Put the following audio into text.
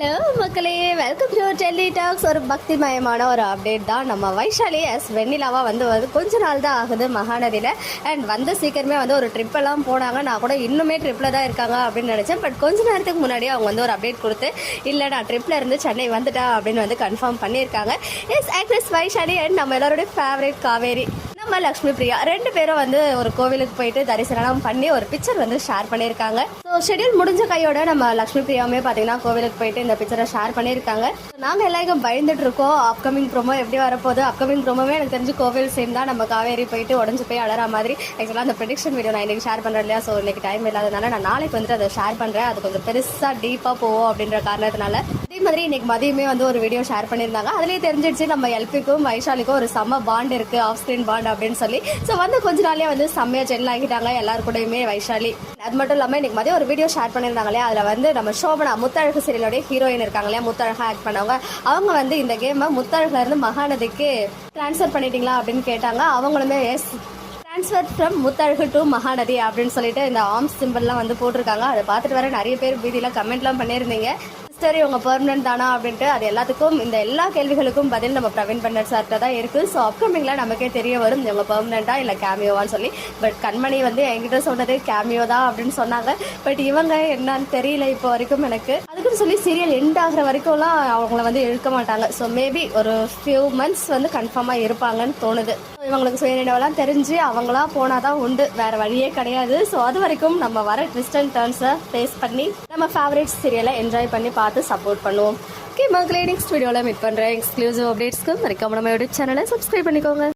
Hello மக்களே, welcome to Delhi tax. ஒரு பக்திமயமான ஒரு அப்டேட் தான். நம்ம வைஷாலி வெண்ணிலாவா வந்து கொஞ்ச நாள் தான் ஆகுது மகாநதியில். அண்ட் வந்து சீக்கிரமே வந்து ஒரு ட்ரிப்பெல்லாம் போனாங்க. நான் கூட இன்னுமே ட்ரிப்பில் தான் இருக்காங்க அப்படின்னு நினச்சேன். பட் கொஞ்ச நேரத்துக்கு முன்னாடி அவங்க வந்து ஒரு அப்டேட் கொடுத்து இல்லை நான் ட்ரிப்பில் இருந்து சென்னை வந்துட்டா அப்படின்னு வந்து கன்ஃபார்ம் பண்ணியிருக்காங்க. எஸ், ஆக்ட்ரஸ் வைஷாலி அண்ட் நம்ம எல்லாருடைய ஃபேவரட் காவேரி நம்ம லக்ஷ்மி பிரியா ரெண்டு பேரும் வந்து ஒரு கோவிலுக்கு போயிட்டு தரிசனம் பண்ணி ஒரு பிக்சர் வந்து ஷேர் பண்ணியிருக்காங்க. ஸோ ஷெடியூல் முடிஞ்ச கையோட நம்ம லக்ஷ்மி பிரியாவுமே பார்த்தீங்கன்னா கோவிலுக்கு போயிட்டு இந்த பிக்சரை ஷேர் பண்ணியிருக்காங்க. நாங்கள் எல்லாருக்கும் பயந்துட்டு இருக்கோம் அப்கமிங் ப்ரோமோ எப்படி வரப்போகுது. அப்கமிங் ப்ரோமோவே எனக்கு தெரிஞ்சு கோவில் சேம் தான். நம்ம காவேரி போயிட்டு உடஞ்சு போய் அழற மாதிரி. ஆக்சுவலாக அந்த ப்ரெடிக்ஷன் வீடியோ நான் இன்னைக்கு ஷேர் பண்ணுறேன் இல்லையா. ஸோ இன்னைக்கு டைம் இல்லாதனால நான் நாளைக்கு வந்துட்டு அதை ஷேர் பண்ணுறேன். அது கொஞ்சம் பெருசாக டீப்பாக போவோம் அப்படின்ற காரணத்தினால. அதே மாதிரி இன்னைக்கு மதியமே வந்து ஒரு வீடியோ ஷேர் பண்ணியிருந்தாங்க. அதுலேயே தெரிஞ்சிடுச்சு நம்ம எல்பிக்கும் வைஷாலிக்கும் ஒரு செம்ம பாண்ட் இருக்குது, ஆஃப் ஸ்க்ரீன் பாண்ட் அப்படின்னு சொல்லி. ஸோ வந்து கொஞ்ச நாளே வந்து செம்மையாக ஜெல் ஆகிட்டாங்க எல்லாரு கூடயுமே வைஷாலி. அது மட்டும் இல்லாமல் இன்னைக்கு மதியம் ஒரு வீடியோ ஷேர் பண்ணியிருந்தாங்களே. அதில் வந்து நம்ம சோபனா முத்தழகு சீரியலோடைய ஹீரோயின் இருக்காங்க இல்லையா, முத்தழகா ஆக்ட் பண்ணவங்க. அவங்க வந்து இந்த கேமை முத்தழகுல இருந்து மகாநதிக்கு ட்ரான்ஸ்ஃபர் பண்ணிட்டீங்களா அப்படின்னு கேட்டாங்க. அவங்களுமே yes, transfer from Muthazhagu to Mahanadi அப்படின்னு சொல்லிட்டு இந்த ஆர்ம்ஸ் சிம்பிள்லாம் வந்து போட்டிருக்காங்க. அதை பார்த்துட்டு வர நிறைய பேர் வீதியில் கமெண்ட்லாம் பண்ணியிருந்தீங்க. சரி, உங்க பெர்மனன்ட் தானா அப்படின்ட்டு. அது எல்லாத்துக்கும் இந்த எல்லா கேள்விகளுக்கும் பதில் நம்ம பிரவீன் பண்டர் சார்கிட்ட தான் இருக்கு. ஸோ அப்கமிங்ல நமக்கே தெரிய வரும் இவங்க பெர்மனண்டா இல்லை கேமியோவான்னு சொல்லி. பட் கண்மணி வந்து என்கிட்ட சொன்னது கேமியோ தான் அப்படின்னு சொன்னாங்க. பட் இவங்க என்னன்னு தெரியல இப்போ வரைக்கும் எனக்கு. அதுக்குன்னு சொல்லி சீரியல் எண்ட் ஆகிற வரைக்கும்லாம் அவங்கள வந்து இழுக்க மாட்டாங்க. ஸோ மேபி ஒரு ஃபியூ மந்த்ஸ் வந்து கன்ஃபார்மாக இருப்பாங்கன்னு தோணுது. இவங்களுக்கு சுயநினைவெல்லாம் தெரிஞ்சு அவங்களா போனாதான் உண்டு, வேற வழியே கிடையாது. ஸோ அது வரைக்கும் நம்ம வர ட்விஸ்ட் அண்ட் டர்ன்ஸை ஃபேஸ் பண்ணி நம்ம ஃபேவரட் சீரியலை என்ஜாய் பண்ணி பார்த்து சப்போர்ட் பண்ணுவோம். ஓகே மக்களே, நெக்ஸ்ட் வீடியோவில் மீட் பண்ணுறேன். எக்ஸ்க்ளூசிவ் அப்டேட்ஸ்க்கு மறக்காம நம்ம யூடியூப் சேனலை சப்ஸ்கிரைப் பண்ணிக்கோங்க.